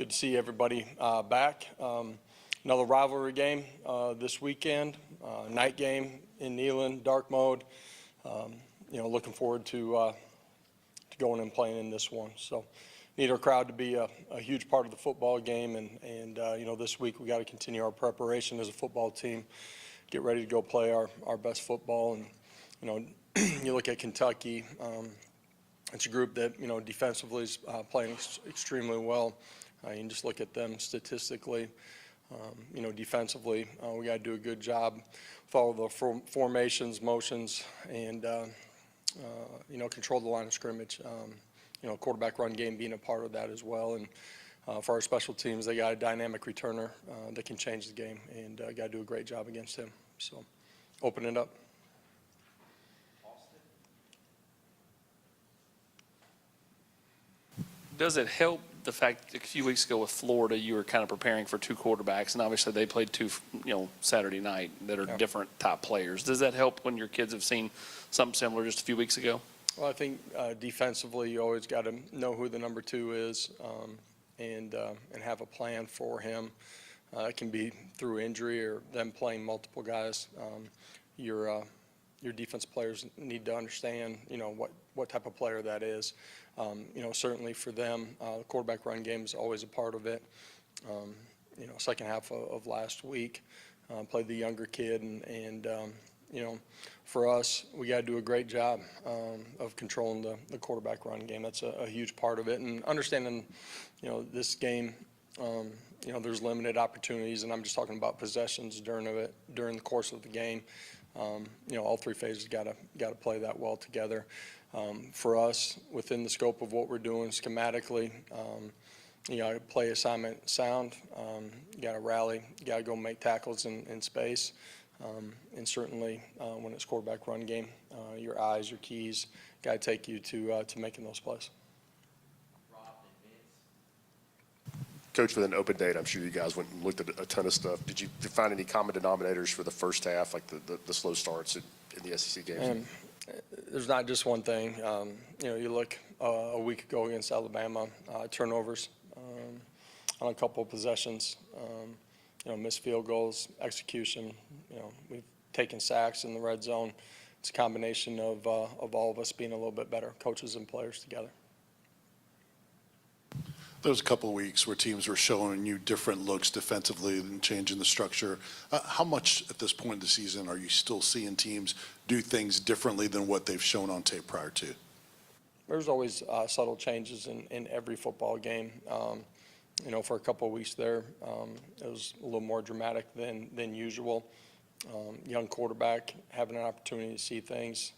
Good to see everybody back. Another rivalry game this weekend, night game in Neyland, dark mode. Looking forward to going and playing in this one. So need our crowd to be a huge part of the football game, and this week we got to continue our preparation as a football team, get ready to go play our best football. And you look at Kentucky, it's a group that defensively is playing extremely well. You can just look at them statistically. Defensively, we got to do a good job, follow the formations, motions, and control the line of scrimmage. Quarterback run game being a part of that as well. And for our special teams, they got a dynamic returner that can change the game, and got to do a great job against him. So, open it up. Does it help the fact that a few weeks ago with Florida, you were kind of preparing for two quarterbacks, and obviously they played two, Saturday night that are different top players. Does that help when your kids have seen something similar just a few weeks ago? Well, I think defensively, you always got to know who the number two is, and have a plan for him. It can be through injury or them playing multiple guys. Your defense players need to understand, what type of player that is. Certainly for them, the quarterback run game is always a part of it. Second half of last week, played the younger kid, and for us, we got to do a great job of controlling the quarterback run game. That's a huge part of it, and understanding, this game. There's limited opportunities, and I'm just talking about possessions during the course of the game. All three phases got to play that well together. For us, within the scope of what we're doing schematically, you got to play assignment sound. You got to rally. You got to go make tackles in space. And certainly, when it's quarterback run game, your eyes, your keys, got to take you to making those plays. Coach, with an open date, I'm sure you guys went and looked at a ton of stuff. Did you find any common denominators for the first half, like the slow starts in the SEC games? There's not just one thing. You look a week ago against Alabama, turnovers on a couple of possessions, missed field goals, execution. We've taken sacks in the red zone. It's a combination of all of us being a little bit better, coaches and players together. There was a couple of weeks where teams were showing you different looks defensively and changing the structure. How much at this point in the season are you still seeing teams do things differently than what they've shown on tape prior to? There's always subtle changes in every football game. For a couple of weeks there, it was a little more dramatic than usual. Young quarterback having an opportunity to see things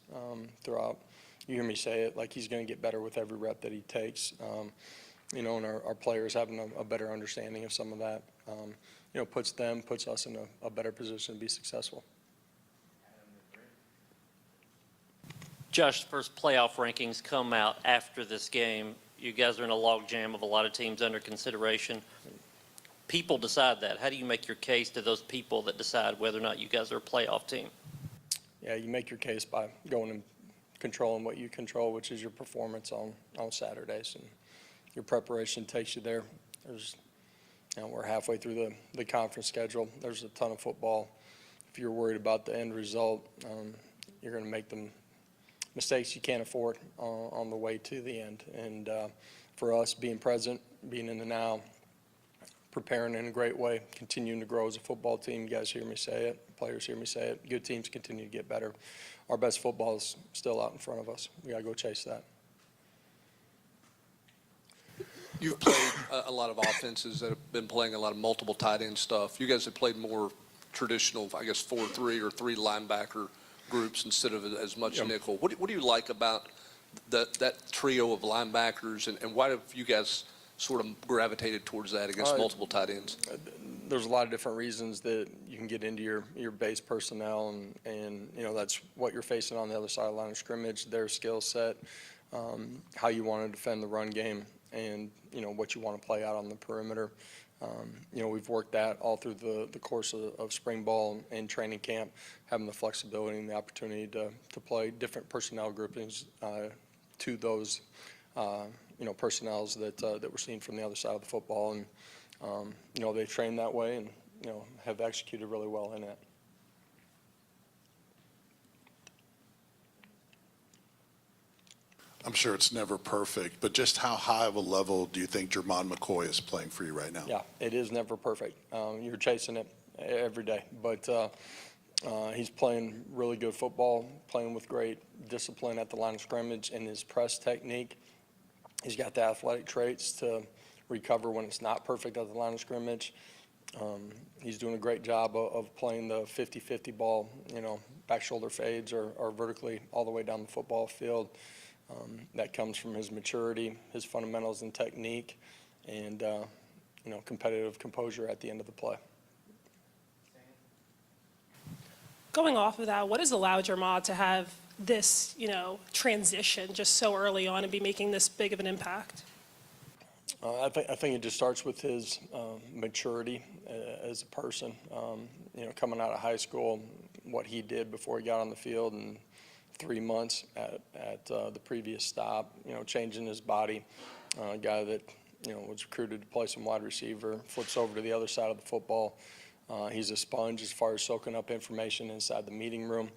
throughout. You hear me say it, like he's going to get better with every rep that he takes. And our players having a better understanding of some of that, puts us in a better position to be successful. Josh, the first playoff rankings come out after this game. You guys are in a logjam of a lot of teams under consideration. People decide that. How do you make your case to those people that decide whether or not you guys are a playoff team? Yeah, you make your case by going and controlling what you control, which is your performance on Saturdays. And your preparation takes you there. We're halfway through the conference schedule. There's a ton of football. If you're worried about the end result, you're going to make them mistakes you can't afford on the way to the end. And for us, being present, being in the now, preparing in a great way, continuing to grow as a football team. You guys hear me say it. Players hear me say it. Good teams continue to get better. Our best football is still out in front of us. We got to go chase that. You've played a lot of offenses that have been playing a lot of multiple tight end stuff. You guys have played more traditional, 4-3 or three linebacker groups instead of as much nickel. What do you like about that trio of linebackers, and why have you guys sort of gravitated towards that against multiple tight ends? There's a lot of different reasons that you can get into your base personnel, and that's what you're facing on the other side of the line of scrimmage, their skill set, how you want to defend the run game, and what you want to play out on the perimeter. We've worked that all through the course of spring ball and training camp, having the flexibility and the opportunity to play different personnel groupings to those personnels that we're seeing from the other side of the football. And, they train that way and, have executed really well in it. I'm sure it's never perfect, but just how high of a level do you think Jermon McCoy is playing for you right now? Yeah, it is never perfect. You're chasing it every day, but he's playing really good football, playing with great discipline at the line of scrimmage, and his press technique. He's got the athletic traits to recover when it's not perfect at the line of scrimmage. He's doing a great job of playing the 50-50 ball, back shoulder fades or vertically all the way down the football field. That comes from his maturity, his fundamentals and technique, and, competitive composure at the end of the play. Going off of that, what has allowed Jermon to have this, transition just so early on and be making this big of an impact? I think it just starts with his maturity as a person. Coming out of high school, what he did before he got on the field, and 3 months at the previous stop, changing his body. A guy that, was recruited to play some wide receiver, flips over to the other side of the football. He's a sponge as far as soaking up information inside the meeting room.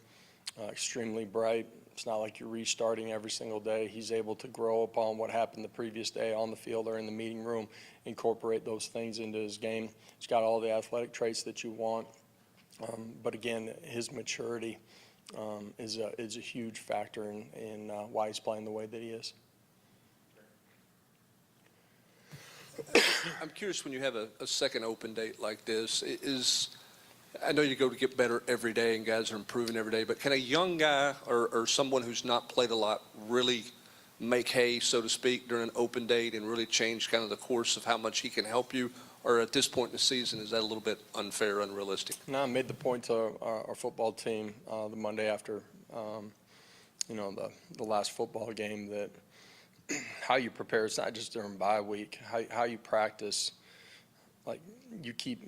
Extremely bright. It's not like you're restarting every single day. He's able to grow upon what happened the previous day on the field or in the meeting room, incorporate those things into his game. He's got all the athletic traits that you want. But again, his maturity is a huge factor in why he's playing the way that he is. I'm curious, when you have a second open date like this, I know you go to get better every day and guys are improving every day, but can a young guy or someone who's not played a lot really make hay, so to speak, during an open date and really change kind of the course of how much he can help you? Or at this point in the season, is that a little bit unfair, unrealistic? No, I made the point to our football team the Monday after, the last football game that how you prepare, it's not just during bye week, how you practice. Like, you keep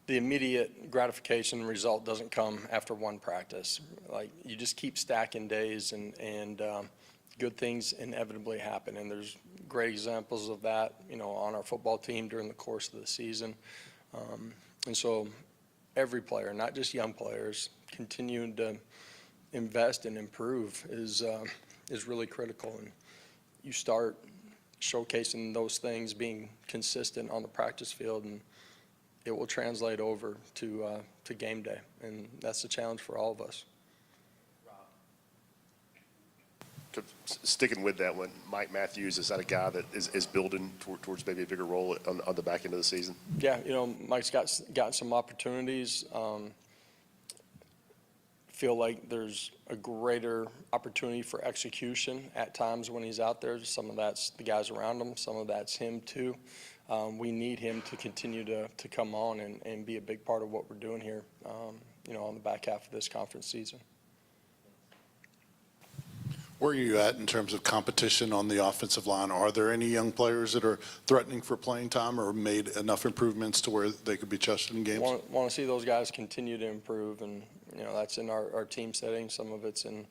the immediate gratification result doesn't come after one practice. Like, you just keep stacking days and good things inevitably happen. And there's great examples of that, on our football team during the course of the season. And so every player, not just young players, continuing to invest and improve is really critical. And you start showcasing those things, being consistent on the practice field, and it will translate over to game day. And that's the challenge for all of us. Sticking with that one, Mike Matthews, is that a guy that is building towards maybe a bigger role on the back end of the season? Yeah, Mike's gotten some opportunities. Feel like there's a greater opportunity for execution at times when he's out there. Some of that's the guys around him. Some of that's him too. We need him to continue to come on and be a big part of what we're doing here, on the back half of this conference season. Where are you at in terms of competition on the offensive line? Are there any young players that are threatening for playing time or made enough improvements to where they could be trusted in games? Want to see those guys continue to improve, and that's in our team setting. Some of it's in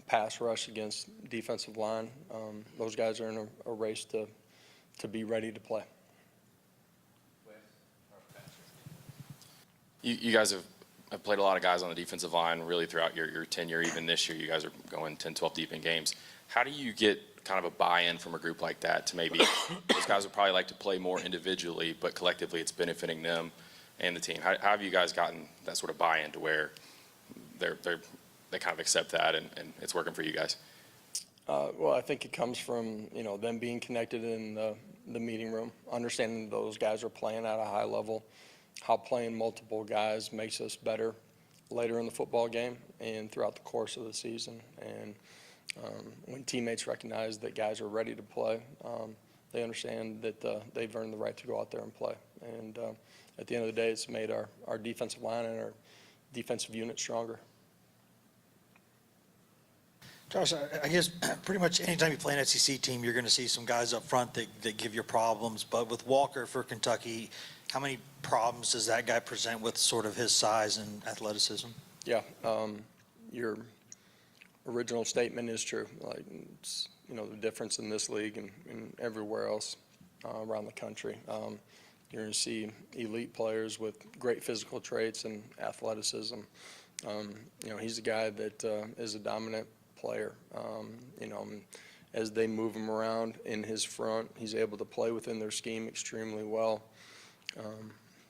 pass rush against defensive line. Those guys are in a race to be ready to play. You guys have played a lot of guys on the defensive line really throughout your tenure. Even this year, you guys are going 10, 12 deep in games. How do you get kind of a buy-in from a group like that to maybe those guys would probably like to play more individually, but collectively it's benefiting them and the team? How have you guys gotten that sort of buy-in to where they kind of accept that and it's working for you guys? Well, I think it comes from, them being connected in the meeting room, understanding those guys are playing at a high level, how playing multiple guys makes us better later in the football game and throughout the course of the season. And when teammates recognize that guys are ready to play, they understand that they've earned the right to go out there and play. And at the end of the day, it's made our defensive line and our defensive unit stronger. Josh, I guess pretty much anytime you play an SEC team, you're going to see some guys up front that give you problems. But with Walker for Kentucky, how many problems does that guy present with sort of his size and athleticism? Yeah, you're original statement is true. Like, it's, the difference in this league and everywhere else around the country. You're going to see elite players with great physical traits and athleticism. He's a guy that is a dominant player. As they move him around in his front, he's able to play within their scheme extremely well.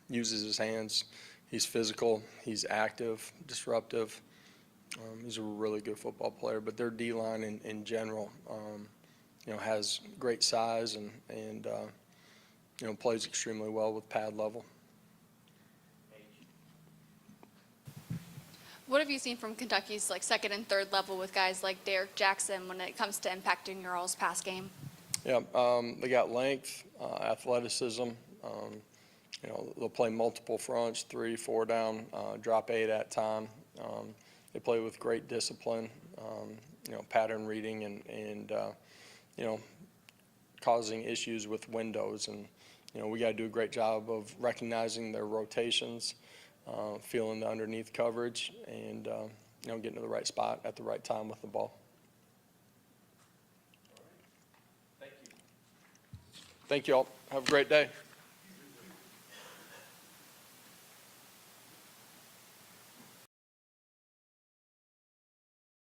Uses his hands. He's physical. He's active, disruptive. He's a really good football player. But their D-line in general, has great size and plays extremely well with pad level. What have you seen from Kentucky's second and third level with guys like Derek Jackson when it comes to impacting your all's pass game? Yeah, they got length, athleticism. They'll play multiple fronts, 3, 4 down, drop 8 at time. They play with great discipline, pattern reading and causing issues with windows. And, we got to do a great job of recognizing their rotations, feeling the underneath coverage, and, getting to the right spot at the right time with the ball. Thank you all. Have a great day.